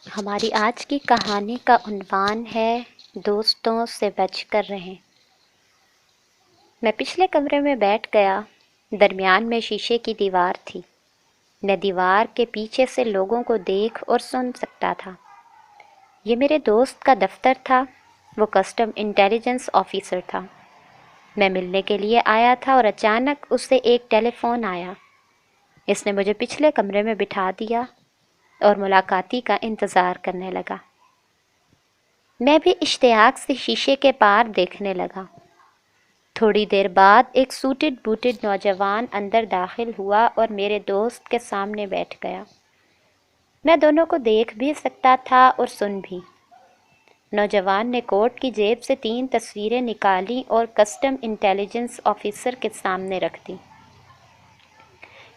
ہماری آج کی کہانی کا عنوان ہے دوستوں سے بچ کر رہیں۔ میں پچھلے کمرے میں بیٹھ گیا۔ درمیان میں شیشے کی دیوار تھی۔ میں دیوار کے پیچھے سے لوگوں کو دیکھ اور سن سکتا تھا۔ یہ میرے دوست کا دفتر تھا۔ وہ کسٹم انٹیلیجنس آفیسر تھا۔ میں ملنے کے لیے آیا تھا اور اچانک اس سے ایک ٹیلی فون آیا۔ اس نے مجھے پچھلے کمرے میں بٹھا دیا اور ملاقاتی کا انتظار کرنے لگا۔ میں بھی اشتیاق سے شیشے کے پار دیکھنے لگا۔ تھوڑی دیر بعد ایک سوٹڈ بوٹڈ نوجوان اندر داخل ہوا اور میرے دوست کے سامنے بیٹھ گیا۔ میں دونوں کو دیکھ بھی سکتا تھا اور سن بھی۔ نوجوان نے کوٹ کی جیب سے 3 تصویریں نکالیں اور کسٹم انٹیلیجنس آفیسر کے سامنے رکھ دیں۔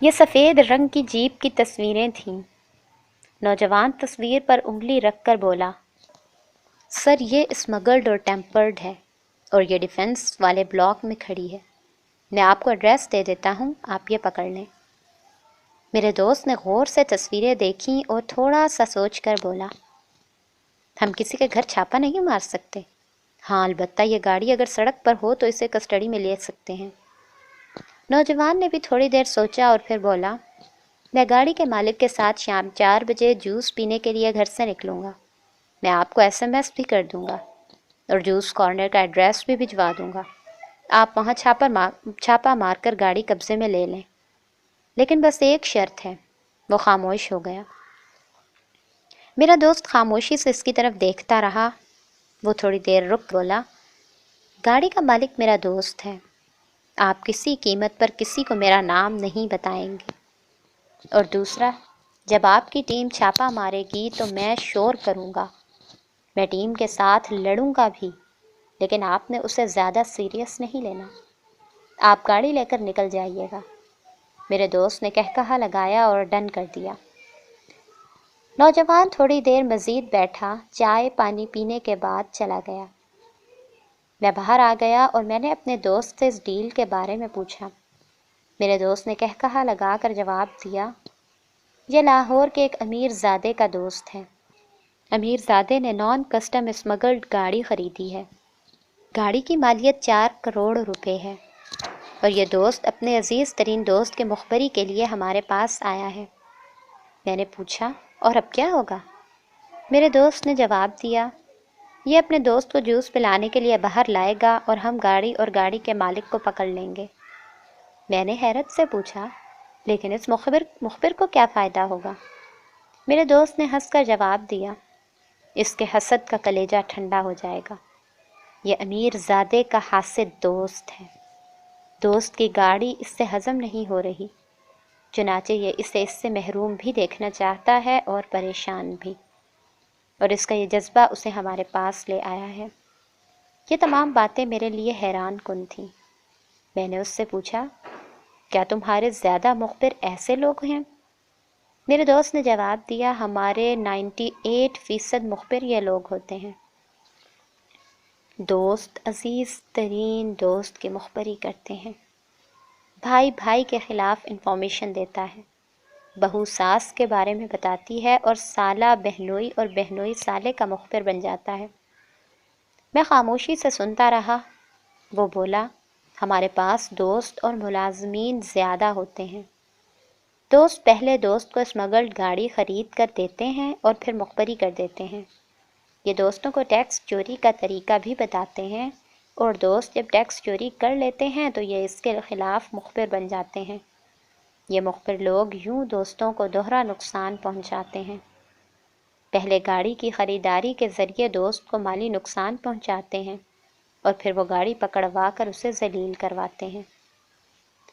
یہ سفید رنگ کی جیپ کی تصویریں تھیں۔ نوجوان تصویر پر انگلی رکھ کر بولا، سر یہ اسمگلڈ اور ٹیمپرڈ ہے اور یہ ڈیفنس والے بلاک میں کھڑی ہے۔ میں آپ کو ایڈریس دے دیتا ہوں، آپ یہ پکڑ لیں۔ میرے دوست نے غور سے تصویریں دیکھیں اور تھوڑا سا سوچ کر بولا، ہم کسی کے گھر چھاپا نہیں مار سکتے۔ ہاں البتہ یہ گاڑی اگر سڑک پر ہو تو اسے کسٹڈی میں لے سکتے ہیں۔ نوجوان نے بھی تھوڑی دیر سوچا اور پھر بولا، میں گاڑی کے مالک کے ساتھ شام 4 بجے جوس پینے کے لیے گھر سے نکلوں گا۔ میں آپ کو SMS بھی کر دوں گا اور جوس کارنر کا ایڈریس بھی بھجوا دوں گا۔ آپ وہاں چھاپا مار کر گاڑی قبضے میں لے لیں۔ لیکن بس ایک شرط ہے۔ وہ خاموش ہو گیا۔ میرا دوست خاموشی سے اس کی طرف دیکھتا رہا۔ وہ تھوڑی دیر رک بولا، گاڑی کا مالک میرا دوست ہے۔ آپ کسی قیمت پر کسی کو میرا نام نہیں بتائیں گے۔ اور دوسرا، جب آپ کی ٹیم چھاپا مارے گی تو میں شور کروں گا۔ میں ٹیم کے ساتھ لڑوں گا بھی، لیکن آپ نے اسے زیادہ سیریس نہیں لینا۔ آپ گاڑی لے کر نکل جائیے گا۔ میرے دوست نے کہا لگایا اور ڈن کر دیا۔ نوجوان تھوڑی دیر مزید بیٹھا، چائے پانی پینے کے بعد چلا گیا۔ میں باہر آ گیا اور میں نے اپنے دوست سے اس ڈیل کے بارے میں پوچھا۔ میرے دوست نے کہا لگا کر جواب دیا، یہ لاہور کے ایک امیر زادے کا دوست ہے۔ امیر زادے نے نان کسٹم اسمگلڈ گاڑی خریدی ہے۔ گاڑی کی مالیت 4 کروڑ روپے ہے اور یہ دوست اپنے عزیز ترین دوست کے مخبری کے لیے ہمارے پاس آیا ہے۔ میں نے پوچھا، اور اب کیا ہوگا؟ میرے دوست نے جواب دیا، یہ اپنے دوست کو جوس پلانے کے لیے باہر لائے گا اور ہم گاڑی اور گاڑی کے مالک کو پکڑ لیں گے۔ میں نے حیرت سے پوچھا، لیکن اس مخبر کو کیا فائدہ ہوگا؟ میرے دوست نے ہنس کر جواب دیا، اس کے حسد کا کلیجہ ٹھنڈا ہو جائے گا۔ یہ امیر زادے کا حاسد دوست ہے۔ دوست کی گاڑی اس سے ہضم نہیں ہو رہی، چنانچہ یہ اسے اس سے محروم بھی دیکھنا چاہتا ہے اور پریشان بھی، اور اس کا یہ جذبہ اسے ہمارے پاس لے آیا ہے۔ یہ تمام باتیں میرے لیے حیران کن تھیں۔ میں نے اس سے پوچھا، کیا تمہارے زیادہ مخبر ایسے لوگ ہیں؟ میرے دوست نے جواب دیا، ہمارے 98% مخبر یہ لوگ ہوتے ہیں۔ دوست عزیز ترین دوست کی مخبری کرتے ہیں۔ بھائی بھائی کے خلاف انفارمیشن دیتا ہے، بہو ساس کے بارے میں بتاتی ہے اور سالہ بہنوئی اور بہنوئی سالے کا مخبر بن جاتا ہے۔ میں خاموشی سے سنتا رہا۔ وہ بولا، ہمارے پاس دوست اور ملازمین زیادہ ہوتے ہیں۔ دوست پہلے دوست کو اسمگلڈ گاڑی خرید کر دیتے ہیں اور پھر مخبری کر دیتے ہیں۔ یہ دوستوں کو ٹیکس چوری کا طریقہ بھی بتاتے ہیں، اور دوست جب ٹیکس چوری کر لیتے ہیں تو یہ اس کے خلاف مخبر بن جاتے ہیں۔ یہ مخبر لوگ یوں دوستوں کو دوہرا نقصان پہنچاتے ہیں۔ پہلے گاڑی کی خریداری کے ذریعے دوست کو مالی نقصان پہنچاتے ہیں اور پھر وہ گاڑی پکڑوا کر اسے ذلیل کرواتے ہیں۔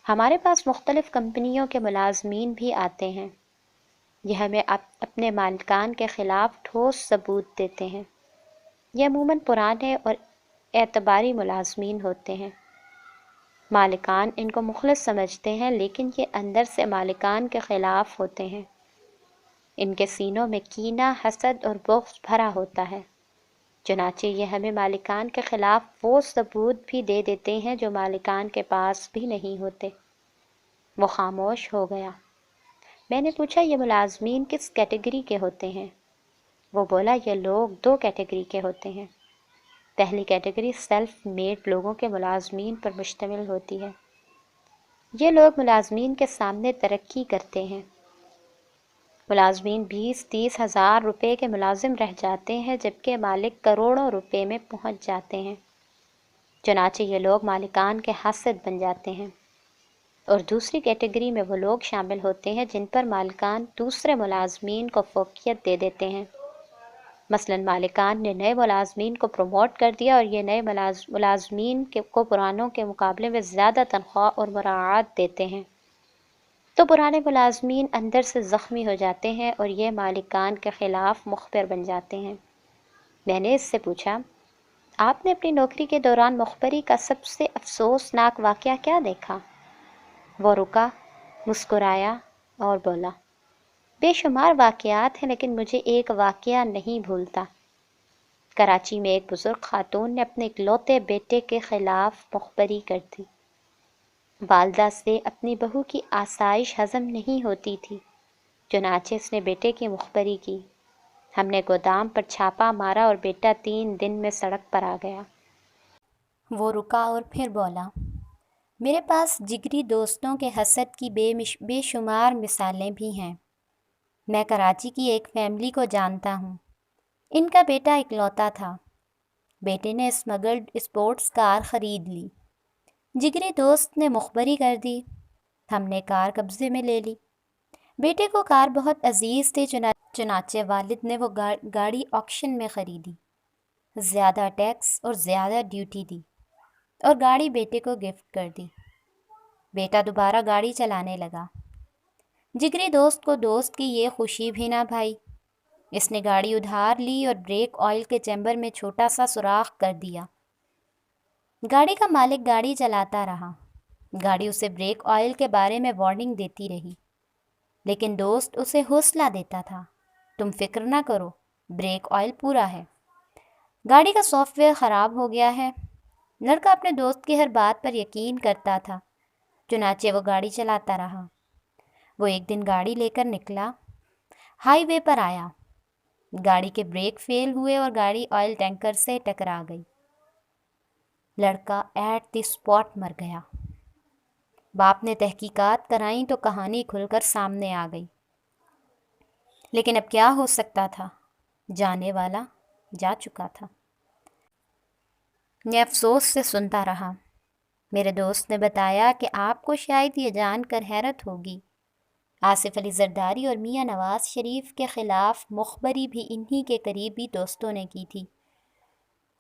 ہمارے پاس مختلف کمپنیوں کے ملازمین بھی آتے ہیں۔ یہ ہمیں اپنے مالکان کے خلاف ٹھوس ثبوت دیتے ہیں۔ یہ عموماً پرانے اور اعتباری ملازمین ہوتے ہیں۔ مالکان ان کو مخلص سمجھتے ہیں، لیکن یہ اندر سے مالکان کے خلاف ہوتے ہیں۔ ان کے سینوں میں کینہ، حسد اور بغض بھرا ہوتا ہے، چنانچہ یہ ہمیں مالکان کے خلاف وہ ثبوت بھی دے دیتے ہیں جو مالکان کے پاس بھی نہیں ہوتے۔ وہ خاموش ہو گیا۔ میں نے پوچھا، یہ ملازمین کس کیٹیگری کے ہوتے ہیں؟ وہ بولا یہ لوگ دو کیٹیگری کے ہوتے ہیں۔ پہلی کیٹیگری سیلف میڈ لوگوں کے ملازمین پر مشتمل ہوتی ہے۔ یہ لوگ ملازمین کے سامنے ترقی کرتے ہیں۔ ملازمین 20-30 ہزار روپے کے ملازم رہ جاتے ہیں جبکہ مالک کروڑوں روپے میں پہنچ جاتے ہیں۔ چنانچہ یہ لوگ مالکان کے حاسد بن جاتے ہیں۔ اور دوسری کیٹیگری میں وہ لوگ شامل ہوتے ہیں جن پر مالکان دوسرے ملازمین کو فوقیت دے دیتے ہیں۔ مثلا مالکان نے نئے ملازمین کو پروموٹ کر دیا اور یہ نئے ملازمین کو پرانوں کے مقابلے میں زیادہ تنخواہ اور مراعات دیتے ہیں، تو پرانے ملازمین اندر سے زخمی ہو جاتے ہیں اور یہ مالکان کے خلاف مخبر بن جاتے ہیں۔ میں نے اس سے پوچھا، آپ نے اپنی نوکری کے دوران مخبری کا سب سے افسوسناک واقعہ کیا دیکھا؟ وہ رکا، مسکرایا اور بولا، بے شمار واقعات ہیں لیکن مجھے ایک واقعہ نہیں بھولتا۔ کراچی میں ایک بزرگ خاتون نے اپنے اکلوتے بیٹے کے خلاف مخبری کر دی۔ والدہ سے اپنی بہو کی آسائش ہضم نہیں ہوتی تھی، چنانچہ اس نے بیٹے کی مخبری کی۔ ہم نے گودام پر چھاپا مارا اور بیٹا 3 دن میں سڑک پر آ گیا۔ وہ رکا اور پھر بولا، میرے پاس جگری دوستوں کے حسد کی بے شمار مثالیں بھی ہیں۔ میں کراچی کی ایک فیملی کو جانتا ہوں۔ ان کا بیٹا اکلوتا تھا۔ بیٹے نے اسمگلڈ اسپورٹس کار خرید لی۔ جگری دوست نے مخبری کر دی۔ ہم نے کار قبضے میں لے لی۔ بیٹے کو کار بہت عزیز تھی، چنانچہ والد نے وہ گاڑی آکشن میں خریدی، زیادہ ٹیکس اور زیادہ ڈیوٹی دی اور گاڑی بیٹے کو گفٹ کر دی۔ بیٹا دوبارہ گاڑی چلانے لگا۔ جگری دوست کو دوست کی یہ خوشی بھی نہ بھائی۔ اس نے گاڑی ادھار لی اور بریک آئل کے چیمبر میں چھوٹا سا سوراخ کر دیا۔ گاڑی کا مالک گاڑی چلاتا رہا۔ گاڑی اسے بریک آئل کے بارے میں وارننگ دیتی رہی، لیکن دوست اسے حوصلہ دیتا تھا، تم فکر نہ کرو، بریک آئل پورا ہے۔ گاڑی کا سافٹ ویئر خراب ہو گیا ہے۔ لڑکا اپنے دوست کی ہر بات پر یقین کرتا تھا، چنانچہ وہ گاڑی چلاتا رہا۔ وہ ایک دن گاڑی لے کر نکلا، ہائی وے پر آیا۔ گاڑی کے بریک فیل ہوئے اور گاڑی آئل ٹینکر سے ٹکرا گئی۔ لڑکا ایٹ دی اسپاٹ مر گیا۔ باپ نے تحقیقات کرائیں تو کہانی کھل کر سامنے آ گئی، لیکن اب کیا ہو سکتا تھا، جانے والا جا چکا تھا۔ میں افسوس سے سنتا رہا۔ میرے دوست نے بتایا کہ آپ کو شاید یہ جان کر حیرت ہوگی، آصف علی زرداری اور میاں نواز شریف کے خلاف مخبری بھی انہی کے قریبی دوستوں نے کی تھی۔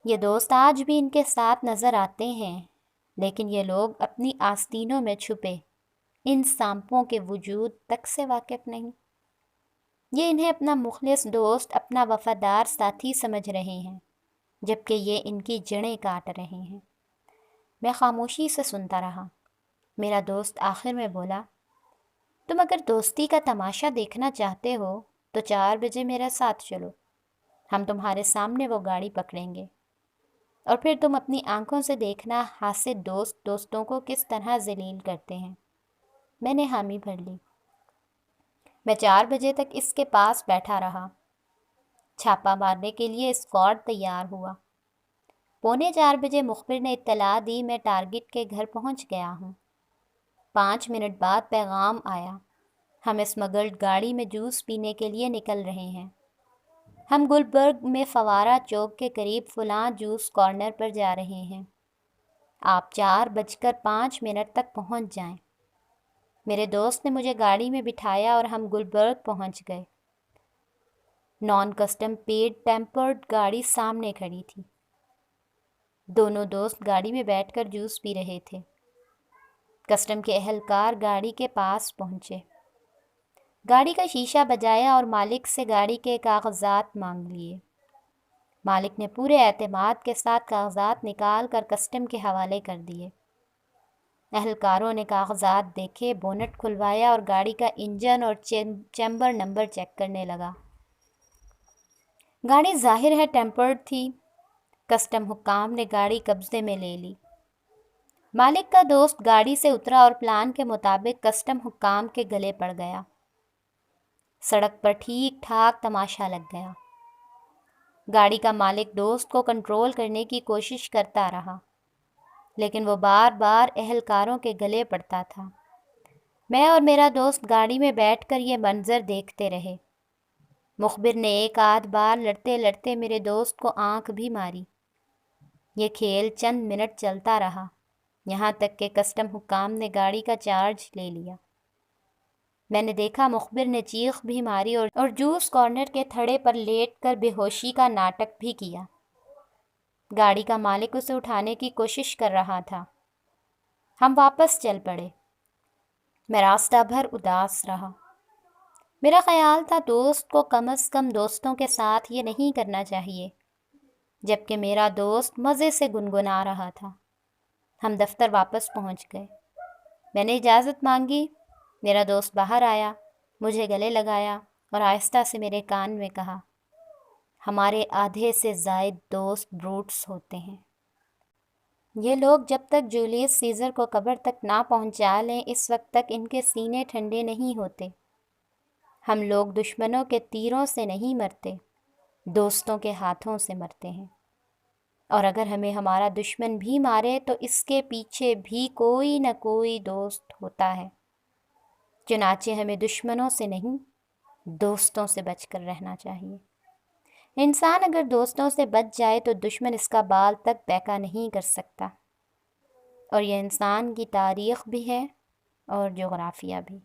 یہ دوست آج بھی ان کے ساتھ نظر آتے ہیں، لیکن یہ لوگ اپنی آستینوں میں چھپے ان سانپوں کے وجود تک سے واقف نہیں۔ یہ انہیں اپنا مخلص دوست، اپنا وفادار ساتھی سمجھ رہے ہیں، جبکہ یہ ان کی جڑیں کاٹ رہے ہیں۔ میں خاموشی سے سنتا رہا۔ میرا دوست آخر میں بولا، تم اگر دوستی کا تماشا دیکھنا چاہتے ہو تو 4 بجے میرے ساتھ چلو، ہم تمہارے سامنے وہ گاڑی پکڑیں گے، اور پھر تم اپنی آنکھوں سے دیکھنا حاسد دوست دوستوں کو کس طرح ذلیل کرتے ہیں۔ میں نے حامی بھر لی۔ میں 4 بجے تک اس کے پاس بیٹھا رہا۔ چھاپا مارنے کے لیے اسکواڈ تیار ہوا۔ 3:45 بجے مخبر نے اطلاع دی میں ٹارگٹ کے گھر پہنچ گیا ہوں۔ 5 منٹ بعد پیغام آیا، ہم اسمگلڈ گاڑی میں جوس پینے کے لیے نکل رہے ہیں۔ ہم گلبرگ میں فوارہ چوک کے قریب فلاں جوس کارنر پر جا رہے ہیں۔ آپ 4:05 تک پہنچ جائیں۔ میرے دوست نے مجھے گاڑی میں بٹھایا اور ہم گلبرگ پہنچ گئے۔ نان کسٹم پیڈ ٹیمپرڈ گاڑی سامنے کھڑی تھی۔ دونوں دوست گاڑی میں بیٹھ کر جوس پی رہے تھے۔ کسٹم کے اہلکار گاڑی کے پاس پہنچے، گاڑی کا شیشہ بجایا اور مالک سے گاڑی کے کاغذات مانگ لیے۔ مالک نے پورے اعتماد کے ساتھ کاغذات نکال کر کسٹم کے حوالے کر دیے۔ اہلکاروں نے کاغذات دیکھے، بونٹ کھلوایا اور گاڑی کا انجن اور چیمبر نمبر چیک کرنے لگا۔ گاڑی ظاہر ہے ٹیمپرڈ تھی۔ کسٹم حکام نے گاڑی قبضے میں لے لی۔ مالک کا دوست گاڑی سے اترا اور پلان کے مطابق کسٹم حکام کے گلے پڑ گیا۔ سڑک پر ٹھیک ٹھاک تماشا لگ گیا۔ گاڑی کا مالک دوست کو کنٹرول کرنے کی کوشش کرتا رہا، لیکن وہ بار بار اہلکاروں کے گلے پڑتا تھا۔ میں اور میرا دوست گاڑی میں بیٹھ کر یہ منظر دیکھتے رہے۔ مخبر نے ایک آدھ بار لڑتے لڑتے میرے دوست کو آنکھ بھی ماری۔ یہ کھیل چند منٹ چلتا رہا، یہاں تک کہ کسٹم حکام نے گاڑی کا چارج لے لیا۔ میں نے دیکھا مخبر نے چیخ بھی ماری اور جوس کارنر کے تھڑے پر لیٹ کر بے ہوشی کا ناٹک بھی کیا۔ گاڑی کا مالک اسے اٹھانے کی کوشش کر رہا تھا۔ ہم واپس چل پڑے۔ میں راستہ بھر اداس رہا۔ میرا خیال تھا دوست کو کم از کم دوستوں کے ساتھ یہ نہیں کرنا چاہیے، جبکہ میرا دوست مزے سے گنگنا رہا تھا۔ ہم دفتر واپس پہنچ گئے۔ میں نے اجازت مانگی۔ میرا دوست باہر آیا، مجھے گلے لگایا اور آہستہ سے میرے کان میں کہا، ہمارے آدھے سے زائد دوست بروٹس ہوتے ہیں۔ یہ لوگ جب تک جولیس سیزر کو قبر تک نہ پہنچا لیں اس وقت تک ان کے سینے ٹھنڈے نہیں ہوتے۔ ہم لوگ دشمنوں کے تیروں سے نہیں مرتے، دوستوں کے ہاتھوں سے مرتے ہیں، اور اگر ہمیں ہمارا دشمن بھی مارے تو اس کے پیچھے بھی کوئی نہ کوئی دوست ہوتا ہے۔ چنانچہ ہمیں دشمنوں سے نہیں، دوستوں سے بچ کر رہنا چاہیے۔ انسان اگر دوستوں سے بچ جائے تو دشمن اس کا بال تک بیکا نہیں کر سکتا، اور یہ انسان کی تاریخ بھی ہے اور جغرافیہ بھی۔